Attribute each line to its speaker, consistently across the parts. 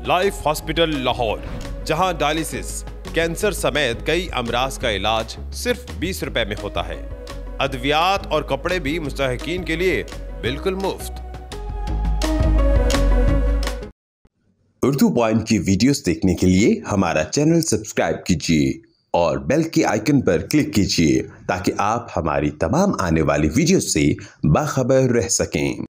Speaker 1: Life hospital Lahore, जहां dialysis, cancer समेत कई अमराज का इलाज सिर्फ 20 रुपए में होता है। अद्वियात और कपड़े भी मुस्तहिकीन के लिए बिल्कुल मुफ्त।
Speaker 2: उर्दू पॉइंट की वीडियोस देखने के लिए हमारा चैनल सब्सक्राइब कीजिए और बेल के आइकन पर क्लिक कीजिए ताकि आप हमारी तमाम आने वाली वीडियोस से बाखबर रह सकें।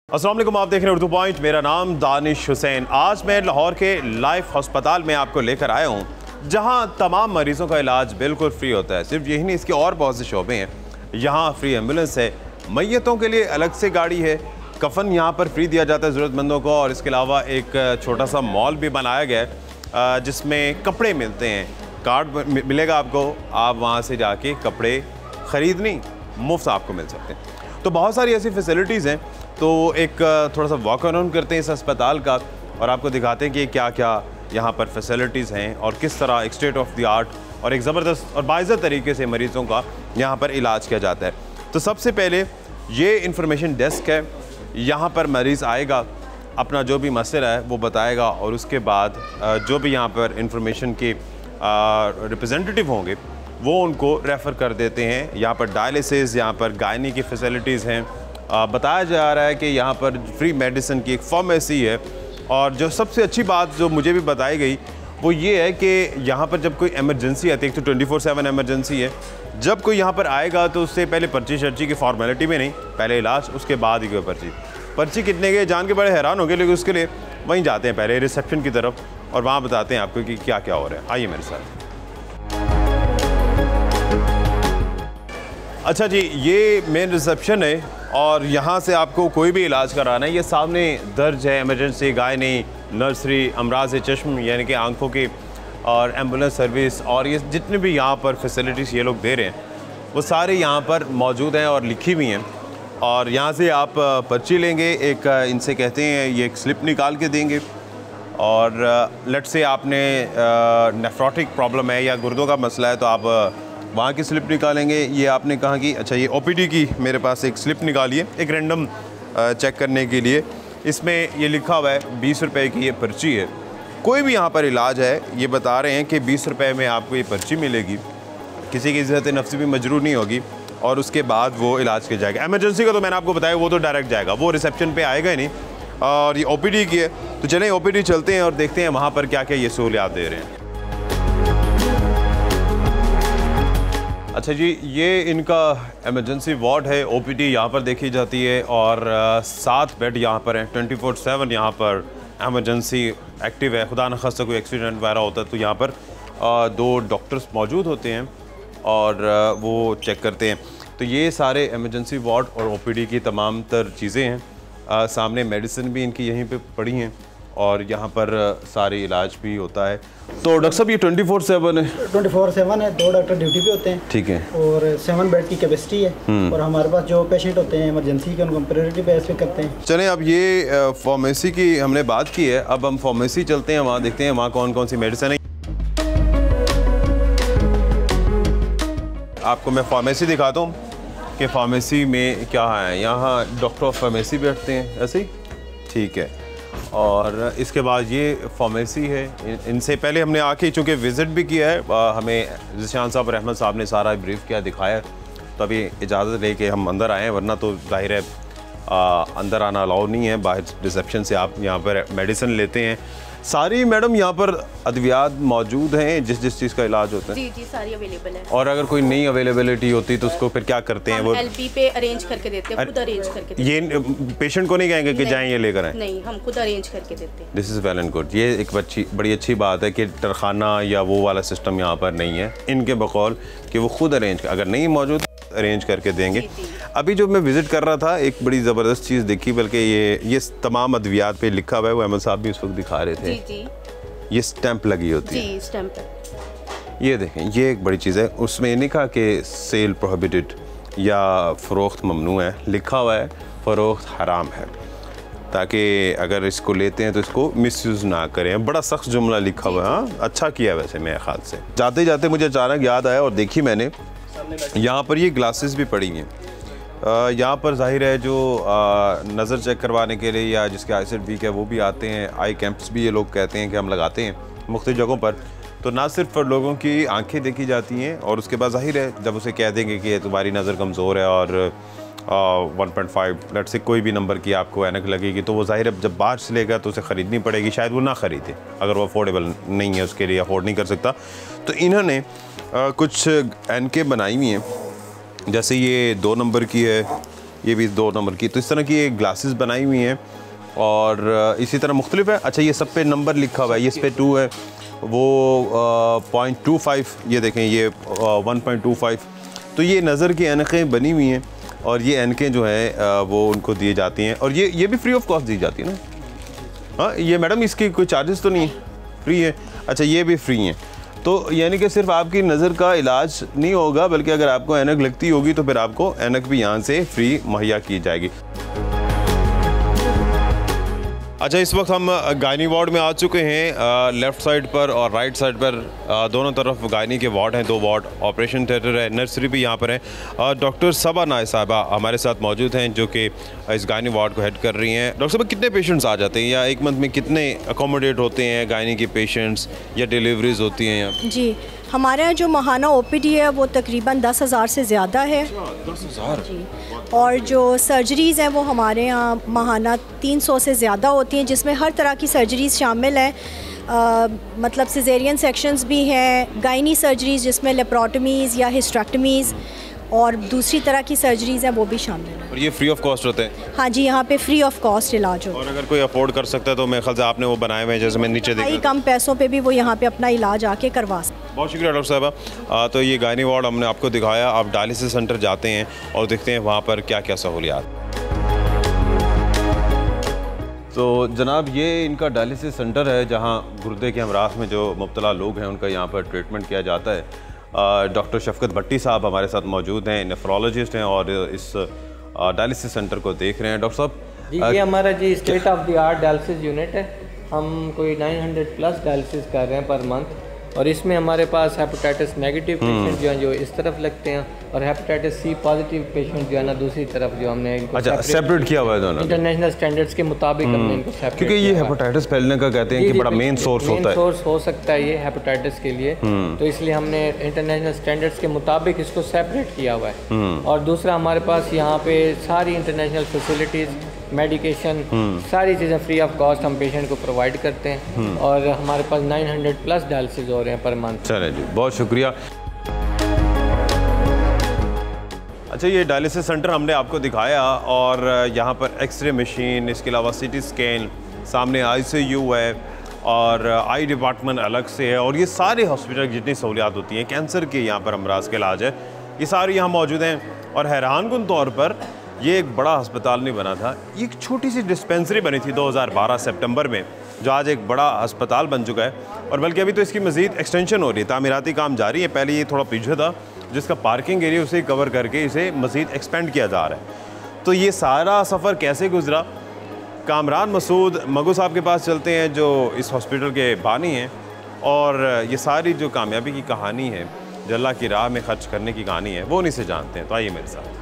Speaker 1: अस्सलाम वालेकुम, आप देख रहे हैं उर्दू पॉइंट। मेरा नाम दानिश हुसैन। आज मैं लाहौर के लाइफ अस्पताल में आपको लेकर आया हूँ, जहाँ तमाम मरीजों का इलाज बिल्कुल फ्री होता है। सिर्फ यही नहीं, इसके और बहुत से शोबे हैं। यहाँ फ्री एम्बुलेंस है, मैयतों के लिए अलग से गाड़ी है, कफन यहाँ पर फ्री दिया जाता है ज़रूरतमंदों को, और इसके अलावा एक छोटा सा मॉल भी बनाया गया है जिसमें कपड़े मिलते हैं। कार्ड मिलेगा आपको, आप वहाँ से जाके कपड़े ख़रीदनी मुफ्त आपको मिल सकते हैं। तो बहुत सारी ऐसी फैसिलिटीज़ हैं। तो एक थोड़ा सा वॉक अराउंड करते हैं इस अस्पताल का और आपको दिखाते हैं कि क्या क्या यहाँ पर फैसिलिटीज़ हैं और किस तरह एक स्टेट ऑफ द आर्ट और एक ज़बरदस्त और बाइज़्ज़त तरीके से मरीज़ों का यहाँ पर इलाज किया जाता है। तो सबसे पहले ये इंफॉर्मेशन डेस्क है। यहाँ पर मरीज़ आएगा, अपना जो भी मसला है वो बताएगा, और उसके बाद जो भी यहाँ पर इंफॉर्मेशन के रिप्रेजेंटेटिव होंगे वो उनको रेफ़र कर देते हैं। यहाँ पर डायलिसिस, यहाँ पर गायनी की फैसिलिटीज़ हैं। बताया जा रहा है कि यहाँ पर फ्री मेडिसिन की एक फार्मेसी है। और जो सबसे अच्छी बात जो मुझे भी बताई गई वो ये है कि यहाँ पर जब कोई इमरजेंसी आती है, तो 24/7 इमरजेंसी है, जब कोई यहाँ पर आएगा तो उससे पहले पर्ची की फॉर्मेलिटी में नहीं, पहले इलाज, उसके बाद ही कोई पर्ची कितने के जान के बड़े हैरान हो गए। लेकिन उसके लिए वहीं जाते हैं पहले रिसेप्शन की तरफ और वहाँ बताते हैं आपको कि क्या क्या हो रहा है। आइए मेरे साथ। अच्छा जी, ये मेन रिसेप्शन है और यहाँ से आपको कोई भी इलाज कराना है। ये सामने दर्ज है इमरजेंसी, गायनी, नर्सरी, अमराज चश्म यानी कि आंखों की, और एम्बुलेंस सर्विस, और ये जितने भी यहाँ पर फैसिलिटीज़ ये लोग दे रहे हैं वो सारे यहाँ पर मौजूद हैं और लिखी हुई हैं। और यहाँ से आप पर्ची लेंगे, एक इनसे कहते हैं ये एक स्लिप निकाल के देंगे, और लेट से आपने नेफ्रोटिक प्रॉब्लम है या गुर्दों का मसला है तो आप वहाँ की स्लिप निकालेंगे। ये आपने कहा कि अच्छा ये ओपीडी की मेरे पास एक स्लिप निकालिए, एक रैंडम चेक करने के लिए। इसमें ये लिखा हुआ है 20 रुपए की ये पर्ची है। कोई भी यहाँ पर इलाज है, ये बता रहे हैं कि 20 रुपए में आपको ये पर्ची मिलेगी, किसी की इज़्ज़त नफ्सी भी मजरूर नहीं होगी, और उसके बाद वो इलाज किया जाएगा। एमरजेंसी का तो मैंने आपको बताया, वो तो डायरेक्ट जाएगा, वो रिसेप्शन पर आएगा ही नहीं। और ये ओपीडी की है, तो चलें ओपीडी चलते हैं और देखते हैं वहाँ पर क्या क्या ये सहूलियात दे रहे हैं। अच्छा जी, ये इनका एमरजेंसी वार्ड है, ओपीडी यहाँ पर देखी जाती है, और 7 बेड यहाँ पर हैं। 24/7 यहाँ पर एमरजेंसी एक्टिव है। खुदा न खास्ता कोई एक्सीडेंट वगैरह होता है तो यहाँ पर 2 डॉक्टर्स मौजूद होते हैं और वो चेक करते हैं। तो ये सारे एमरजेंसी वार्ड और ओपीडी की तमाम तर चीज़ें हैं। सामने मेडिसिन भी इनकी यहीं पे पड़ी हैं और यहाँ पर सारे इलाज भी होता है। तो डॉक्टर साहब ये 24/7 है?
Speaker 3: 24/7 है। 2 डॉक्टर ड्यूटी पे होते हैं।
Speaker 1: ठीक है।
Speaker 3: और 7 बेड की कैपेसिटी है। और हमारे पास जो पेशेंट होते हैं इमरजेंसी के, उनको प्रायोरिटी बेस पे करते हैं।
Speaker 1: चलें, अब ये फार्मेसी की हमने बात की है, अब हम फार्मेसी चलते हैं, वहाँ देखते हैं वहाँ कौन कौन सी मेडिसिन है। आपको मैं फार्मेसी दिखाता हूँ कि फार्मेसी में क्या है। यहाँ डॉक्टर ऑफ फार्मेसी बैठते हैं, ऐसे ही, ठीक है। और इसके बाद ये फार्मेसी है। इनसे पहले हमने आके चूँकि विज़िट भी किया है, हमें ज़िशान साहब और अहमद साहब ने सारा ब्रीफ किया, दिखाया, तो अभी इजाज़त लेके हम अंदर आए हैं, वरना तो जाहिर है अंदर आना अलाउ नहीं है। बाहर रिसेप्शन से आप यहाँ पर मेडिसिन लेते हैं। सारी मैडम यहाँ पर अद्वियात मौजूद हैं, जिस चीज़ का इलाज होता है?
Speaker 4: जी जी, सारी अवेलेबल है।
Speaker 1: और अगर कोई नई अवेलेबिलिटी होती तो उसको फिर क्या करते हैं? वो
Speaker 4: एलपी पे अरेंज करके देते हैं, खुद अरेंज करके देते हैं।
Speaker 1: ये पेशेंट को नहीं कहेंगे कि जाएं ये लेकर आएं?
Speaker 4: नहीं, हम खुद अरेंज करके देते हैं।
Speaker 1: This is well and good. ये एक बड़ी अच्छी बात है कि तरखाना या वो वाला सिस्टम यहाँ पर नहीं है इनके बकौल, कि वो खुद अरेंज, अगर नहीं मौजूद अरेंज करके देंगे। अभी जो मैं विज़िट कर रहा था, एक बड़ी ज़बरदस्त चीज़ देखी, बल्कि ये तमाम अद्वियात पे लिखा हुआ है, वो अहमद साहब भी उस वक्त दिखा रहे थे।
Speaker 4: जी,
Speaker 1: ये स्टैंप लगी होती है।
Speaker 4: जी, स्टैंप है।
Speaker 1: ये देखें, ये एक बड़ी चीज़ है। उसमें ये नहीं कहा कि सेल प्रोहिबिटेड या फ़रोख्त ममनू है, लिखा हुआ है फ़रोख्त हराम है, ताकि अगर इसको लेते हैं तो इसको मिसयूज़ ना करें। बड़ा सख्त जुमला लिखा हुआ है। हाँ, अच्छा किया वैसे मेरे ख्याल से। जाते जाते मुझे अचानक याद आया और देखी मैंने, यहाँ पर ये ग्लासेस भी पड़ी हैं। यहाँ पर जाहिर है जो नज़र चेक करवाने के लिए या जिसके आईसाइट वीक है वो भी आते हैं। आई कैंप्स भी ये लोग कहते हैं कि हम लगाते हैं मुख्तलिफ जगहों पर। तो ना सिर्फ लोगों की आंखें देखी जाती हैं और उसके बाद जाहिर है जब उसे कह देंगे कि तुम्हारी नज़र कमज़ोर है और 1.5 लेट से कोई भी नंबर की आपको ऐनक लगेगी, तो वो जाहिर है जब बाहर से लेगा तो उसे ख़रीदनी पड़ेगी। शायद वो ना ख़रीदे अगर वो अफोर्डेबल नहीं है, उसके लिए अफोर्ड नहीं कर सकता। तो इन्होंने कुछ ऐनकें बनाई हुई हैं, जैसे ये 2 नंबर की है, ये भी 2 नंबर की। तो इस तरह की ये ग्लासेस बनाई हुई हैं और इसी तरह मुख्तलिफ है। अच्छा ये सब पे नंबर लिखा हुआ है, ये इस पे 2 है, वो 0.25, ये देखें ये 1.25। तो ये नज़र की ऐनकें बनी हुई हैं और ये ऐनकें जो हैं वो उनको दी जाती हैं और ये भी फ्री ऑफ कॉस्ट दी जाती है ना। हाँ ये मैडम इसकी कोई चार्जेस तो नहीं है, फ्री है। अच्छा ये भी फ्री हैं। तो यानी कि सिर्फ आपकी नज़र का इलाज नहीं होगा बल्कि अगर आपको ऐनक लगती होगी तो फिर आपको ऐनक भी यहाँ से फ्री मुहैया की जाएगी। अच्छा इस वक्त हम गायनी वार्ड में आ चुके हैं। लेफ़्ट साइड पर और राइट साइड पर दोनों तरफ गायनी के वार्ड हैं, 2 वार्ड, ऑपरेशन थिएटर है, नर्सरी भी यहाँ पर है। डॉक्टर सबा नाय साहबा हमारे साथ मौजूद हैं जो कि इस गायनी वार्ड को हेड कर रही हैं। डॉक्टर साहब कितने पेशेंट्स आ जाते हैं या एक मंथ में कितने अकोमोडेट होते हैं गायनी के पेशेंट्स या डिलीवरीज होती हैं यहाँ?
Speaker 5: जी हमारे यहाँ जो माहाना ओपीडी है वो तकरीबन 10,000 से ज़्यादा है।
Speaker 1: 10,000
Speaker 5: जी। और जो सर्जरीज़ हैं वो हमारे यहाँ माहाना 300 से ज़्यादा होती हैं, जिसमें हर तरह की सर्जरीज़ शामिल हैं। मतलब सिजेरियन सेक्शंस भी हैं, गायनी सर्जरीज़ जिसमें लेप्रोटमीज़ या हिस्टेक्टमीज़ और दूसरी तरह की सर्जरीज़ हैं वो भी शामिल हैं।
Speaker 1: और ये फ्री ऑफ कॉस्ट होते हैं?
Speaker 5: हाँ जी, यहाँ पे फ्री ऑफ कॉस्ट इलाज हो।
Speaker 1: और अगर कोई अफोर्ड कर सकता है तो मेरे ख्याल से आपने वो बनाए हुए हैं जैसे मैं नीचे देखा,
Speaker 5: कम पैसों पे भी वो यहाँ पे अपना इलाज आके करवा सकते।
Speaker 1: बहुत शुक्रिया डॉक्टर साहबा। तो ये गायनी वार्ड हमने आपको दिखाया। आप डायलिसिस सेंटर जाते हैं और देखते हैं वहाँ पर क्या क्या सहूलियात। तो जनाब ये इनका डायलिसिस सेंटर है जहाँ गुर्दे के अमराज में जो मुब्तला लोग हैं उनका यहाँ पर ट्रीटमेंट किया जाता है। डॉक्टर शफकत भट्टी साहब हमारे साथ मौजूद हैं, नेफ्रोलॉजिस्ट हैं और इस डायलिसिस सेंटर को देख रहे हैं। डॉक्टर साहब
Speaker 6: जी ये हमारा जी state of the art dialysis unit है। हम कोई 900+ डायलिसिस कर रहे हैं पर मंथ और इसमें हमारे पास हेपेटाइटिस नेगेटिव पेशेंट जो हैं जो इस तरफ लगते हैं और हेपेटाइटिस C पॉजिटिव पेशेंट जो है ना दूसरी तरफ जो हमने
Speaker 1: अच्छा सेपरेट किया हुआ है दोनों
Speaker 6: इंटरनेशनल स्टैंडर्ड्स के मुताबिक हमने इनको सेपरेट,
Speaker 1: क्योंकि ये हेपेटाइटिस फैलने का कहते हैं कि बड़ा मेन सोर्स होता है,
Speaker 6: सोर्स हो सकता है ये हेपेटाइटिस के लिए। तो इसलिए हमने इंटरनेशनल स्टैंडर्ड्स के मुताबिक इसको सेपरेट किया हुआ है। और दूसरा हमारे पास यहाँ पे सारी इंटरनेशनल फैसिलिटीज़, मेडिकेशन, सारी चीज़ें फ्री ऑफ कॉस्ट हम पेशेंट को प्रोवाइड करते हैं और हमारे पास 900+ डायलिसिस हो रहे हैं पर मंथ।
Speaker 1: चले जी बहुत शुक्रिया। अच्छा ये डायलिसिस सेंटर हमने आपको दिखाया और यहाँ पर एक्सरे मशीन, इसके अलावा CT स्कैन, सामने ICU है और आई डिपार्टमेंट अलग से है और ये सारे हॉस्पिटल की जितनी सहूलियात होती हैं कैंसर के यहाँ पर अमराज के इलाज है ये सारे यहाँ मौजूद हैं। और हैरानकुन तौर पर ये एक बड़ा अस्पताल नहीं बना था, ये एक छोटी सी डिस्पेंसरी बनी थी 2012 सितंबर में जो आज एक बड़ा अस्पताल बन चुका है और बल्कि अभी तो इसकी मज़ीद एक्सटेंशन हो रही है, तामीराती काम जारी है। पहले ये थोड़ा पीछे था जिसका पार्किंग एरिया उसे कवर करके इसे मज़ीद एक्सपेंड किया जा रहा है। तो ये सारा सफ़र कैसे गुजरा, कामरान मसूद मगू साहब के पास चलते हैं जो इस हॉस्पिटल के बानी हैं और ये सारी जो कामयाबी की कहानी है, जो अल्लाह की राह में खर्च करने की कहानी है, वो उन्हीं से जानते हैं। तो आइए मेरे साथ।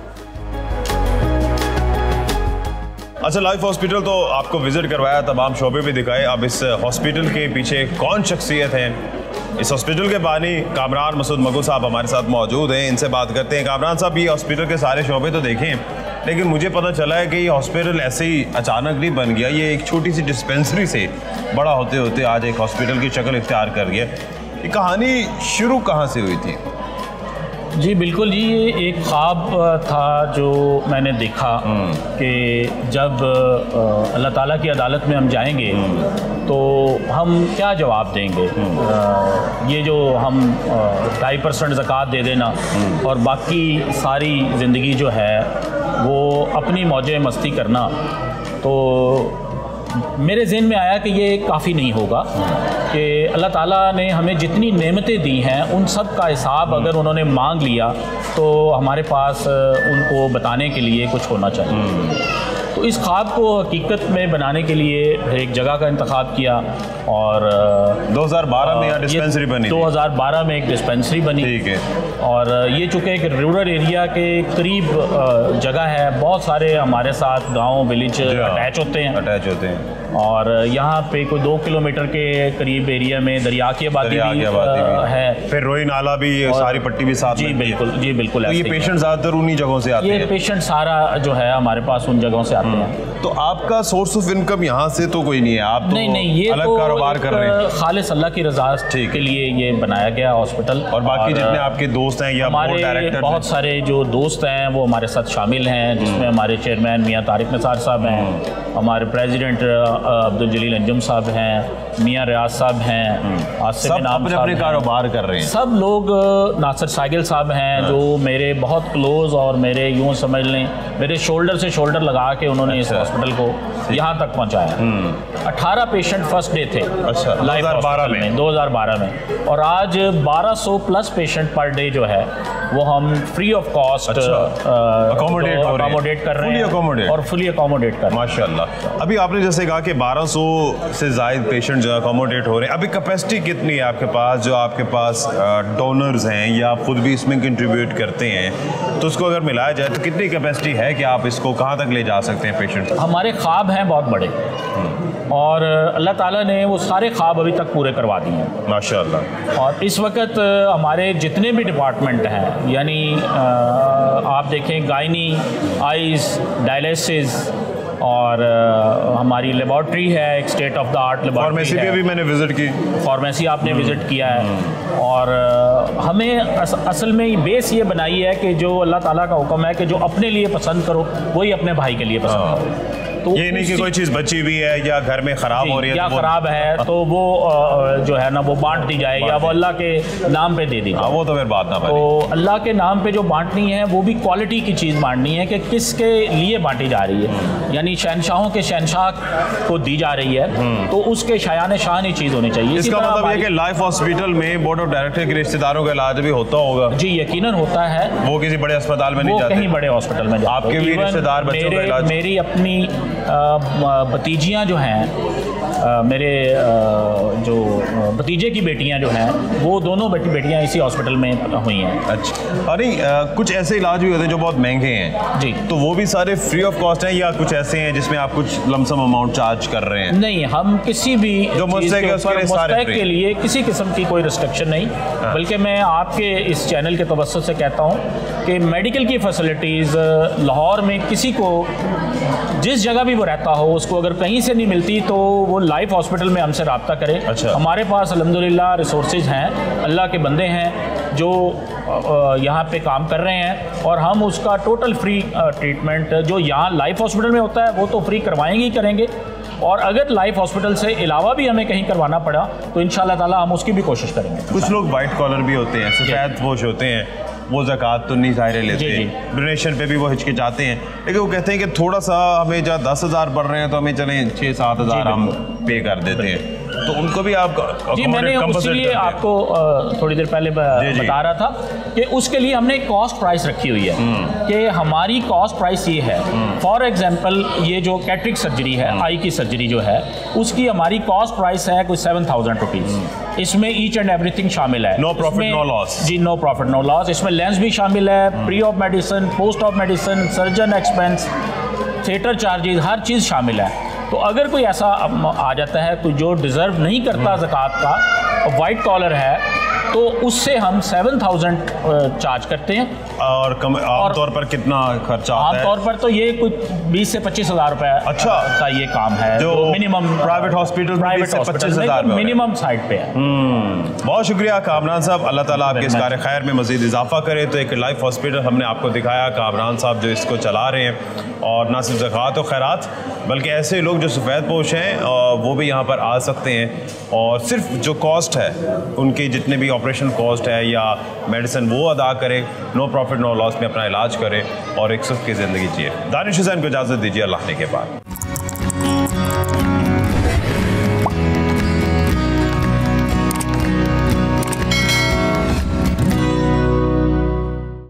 Speaker 1: अच्छा लाइफ हॉस्पिटल तो आपको विज़िट करवाया, तमाम शोबे भी दिखाए। अब इस हॉस्पिटल के पीछे कौन शख्सियत हैं, इस हॉस्पिटल के बानी कामरान मसूद मगू साहब हमारे साथ मौजूद हैं, इनसे बात करते हैं। कामरान साहब ये हॉस्पिटल के सारे शोबे तो देखें, लेकिन मुझे पता चला है कि ये हॉस्पिटल ऐसे ही अचानक नहीं बन गया, ये एक छोटी सी डिस्पेंसरी से बड़ा होते होते आज एक हॉस्पिटल की शक्ल इख्तियार कर गया। ये कहानी शुरू कहाँ से हुई थी?
Speaker 7: जी बिल्कुल जी, ये एक ख्वाब था जो मैंने देखा कि जब अल्लाह ताला की अदालत में हम जाएंगे तो हम क्या जवाब देंगे। ये जो हम 2.5% ज़कात दे देना और बाकी सारी ज़िंदगी जो है वो अपनी मौजे मस्ती करना, तो मेरे ज़हन में आया कि ये काफ़ी नहीं होगा कि अल्लाह ताला ने हमें जितनी नेमतें दी हैं उन सब का हिसाब अगर उन्होंने मांग लिया तो हमारे पास उनको बताने के लिए कुछ होना चाहिए। तो इस ख्वाब को हकीकत में बनाने के लिए एक जगह का इंतखाब किया और
Speaker 1: 2012 में यहाँ डिस्पेंसरी बनी,
Speaker 7: 2012 में एक डिस्पेंसरी बनी।
Speaker 1: ठीक है।
Speaker 7: और ये चूँकि एक रूरल एरिया के करीब जगह है, बहुत सारे हमारे साथ गांव विलेज अटैच होते हैं और यहाँ पे कोई 2 किलोमीटर के करीब एरिया में दरिया की आबादी भी है,
Speaker 1: फिर रोई नाला भी, सारी पट्टी भी साथ।
Speaker 7: जी बिल्कुल, जी बिल्कुल।
Speaker 1: तो ये पेशेंट ज़्यादातर उन्हीं जगहों से आते हैं?
Speaker 7: ये पेशेंट सारा जो है हमारे पास उन जगहों से आते हैं।
Speaker 1: तो आपका सोर्स ऑफ इनकम यहाँ से तो कोई नहीं है? आप तो
Speaker 7: नहीं, ये
Speaker 1: अलग
Speaker 7: तो
Speaker 1: कारोबार कर रहे हैं?
Speaker 7: खालिस अल्लाह की रज़ा के लिए ये बनाया गया हॉस्पिटल।
Speaker 1: और बाकी जितने आपके दोस्त हैं या
Speaker 7: हमारे बहुत सारे जो दोस्त हैं वो हमारे साथ शामिल हैं, जिसमें हमारे चेयरमैन मियाँ तारिक निसार साहब हैं, हमारे प्रेसिडेंट अब्दुल जलील अंजुम साहब हैं, मियाँ रियाज साहब हैं, आसिफ इनाम साहब
Speaker 1: अपने कारोबार कर रहे हैं।
Speaker 7: सब लोग, नासिर सागिल साहब हैं जो मेरे बहुत क्लोज और मेरे यूँ समझ लें मेरे शोल्डर से शोल्डर लगा के उन्होंने इस हॉस्पिटल को यहाँ तक पहुँचाया। 18 पेशेंट फर्स्ट डे थे 2012 में और आज 1200 प्लस पेशेंट पर डे जो है वो हम फ्री ऑफ कॉस्ट अकोमोडेट कर रहे हैं और फुली अकोमोडेट कर रहे हैं।
Speaker 1: माशाल्लाह। अभी आपने जैसे कहा कि 1200 से ज़ायद पेशेंट जो अकोमोडेट हो रहे हैं, अभी कैपेसिटी कितनी है आपके पास? जो आपके पास डोनर्स हैं या आप खुद भी इसमें कंट्रीब्यूट करते हैं, तो उसको अगर मिलाया जाए तो कितनी कैपेसिटी है कि आप इसको कहाँ तक ले जा सकते हैं पेशेंट?
Speaker 7: हमारे ख्वाब हैं बहुत बड़े और अल्लाह ताला ने वो सारे ख्वाब अभी तक पूरे करवा दिए हैं
Speaker 1: माशाल्लाह।
Speaker 7: और इस वक्त हमारे जितने भी डिपार्टमेंट हैं, यानी आप देखें गायनी, आइज़, डायलिसिस और हमारी लेबॉर्ट्री है, एक state of the art laboratory.
Speaker 1: Pharmacy पे भी मैंने विज़िट की।
Speaker 7: फार्मेसी आपने विज़िट किया है और हमें असल में बेस ये बनाई है कि जो अल्लाह ताला का हुक्म है कि जो अपने लिए पसंद करो वही अपने भाई के लिए पसंद करो।
Speaker 1: तो ये नहीं कि कोई चीज़ बची हुई है या घर में ख़राब हो रही है
Speaker 7: या ख़राब है तो वो जो है ना वो बांट दी जाए या वो अल्लाह के नाम पे दे दी जाए।
Speaker 1: वो तो फिर बात ना बने।
Speaker 7: तो अल्लाह के नाम पे जो बांटनी है वो भी क्वालिटी की चीज़ बांटनी है कि किसके लिए बांटी जा रही है, यानी शहनशाहों के शहनशाह को दी जा रही है तो उसके शायान शान ही चीज़ होनी चाहिए।
Speaker 1: इसका मतलब है कि लाइफ हॉस्पिटल में बोर्ड ऑफ डायरेक्टर के रिश्तेदारों का इलाज भी होता होगा?
Speaker 7: जी यकीनन होता है।
Speaker 1: वो किसी बड़े अस्पताल में नहीं जाते?
Speaker 7: कहीं बड़े हॉस्पिटल में जाते।
Speaker 1: आपके भी रिश्तेदार बच्चों का इलाज?
Speaker 7: मेरी अपनी भतीजियाँ जो हैं, मेरे जो भतीजे की बेटियां जो हैं वो दोनों बेटियां इसी हॉस्पिटल में हुई हैं।
Speaker 1: अच्छा। अरे कुछ ऐसे इलाज भी होते हैं जो बहुत महंगे हैं
Speaker 7: जी,
Speaker 1: तो वो भी सारे फ्री ऑफ कॉस्ट हैं या कुछ ऐसे हैं जिसमें आप कुछ लमसम अमाउंट चार्ज कर रहे हैं?
Speaker 7: नहीं, हम किसी भी
Speaker 1: जो मुस्तहक
Speaker 7: के लिए किसी किस्म की कोई रिस्ट्रिक्शन नहीं, बल्कि मैं आपके इस चैनल के तवज्जुह से कहता हूँ कि मेडिकल की फैसिलिटीज़ लाहौर में किसी को जिस जगह भी वो रहता हो उसको अगर कहीं से नहीं मिलती तो वो लाइफ हॉस्पिटल में हमसे रब्ता करें।
Speaker 1: अच्छा।
Speaker 7: हमारे पास अल्हम्दुलिल्लाह रिसोर्सेज हैं, अल्लाह के बंदे हैं जो यहाँ पे काम कर रहे हैं और हम उसका टोटल फ्री ट्रीटमेंट जो यहाँ लाइफ हॉस्पिटल में होता है वो तो फ्री करवाएंगे ही करेंगे, और अगर लाइफ हॉस्पिटल से अलावा भी हमें कहीं करवाना पड़ा तो इंशाल्लाह ताला हम उसकी भी कोशिश करेंगे।
Speaker 1: कुछ लोग वाइट कॉलर भी होते हैं, सफ़ेद पोश होते हैं, वो ज़कात तो नहीं ज़ाहिर लेते, डोनेशन पे भी वो हिचकिचाते हैं, लेकिन वो कहते हैं कि थोड़ा सा हमें जहाँ 10,000 बढ़ रहे हैं तो हमें चलें 6-7 हज़ार हम पे कर देते हैं, तो उनको भी आप
Speaker 7: जी मैंने इसीलिए आपको थोड़ी देर पहले बता रहा था कि उसके लिए हमने एक कॉस्ट प्राइस रखी हुई है कि हमारी कॉस्ट प्राइस ये है। फॉर एग्जांपल ये जो कैटरिक सर्जरी है, आई की सर्जरी जो है, उसकी हमारी कॉस्ट प्राइस है कुछ 7,000 रुपीज़। इसमें ईच एंड एवरीथिंग शामिल है।
Speaker 1: No profit no loss.
Speaker 7: जी नो प्रॉफिट नो लॉस। इसमें लेंस भी शामिल है, pre of medicine, post of medicine, surgeon expense, theatre charges, हर चीज़ शामिल है। तो अगर कोई ऐसा आ जाता है कोई जो डिज़र्व नहीं करता ज़कात का, वाइट कॉलर है, तो उससे हम 7,000 चार्ज करते हैं।
Speaker 1: और आमतौर पर कितना खर्चा आता है?
Speaker 7: आमतौर पर तो ये कुछ 20 से 25,000 रुपए
Speaker 1: अच्छा
Speaker 7: का ये काम है जो मिनिमम
Speaker 1: प्राइवेट हॉस्पिटल में 25,000
Speaker 7: मिनिमम साइड पे है।
Speaker 1: बहुत शुक्रिया कामरान साहब, अल्लाह ताला आपके इस कार्य खैर में मजीद इजाफा करे। तो एक लाइफ हॉस्पिटल हमने आपको दिखाया, कामरान साहब जो इसको चला रहे हैं, और ना सिर्फ ज़कात और खैरात बल्कि ऐसे लोग जो सफ़ेद पोश हैं वो भी यहाँ पर आ सकते हैं, और सिर्फ जो कॉस्ट है उनके जितने भी ऑपरेशन कॉस्ट है या मेडिसिन वो अदा करें, नो प्रॉफिट नो लॉस में अपना इलाज करें और एक सुख की ज़िंदगी जिए। दानिश हुसैन को इजाज़त दीजिए, अल्लाह ने के बाद।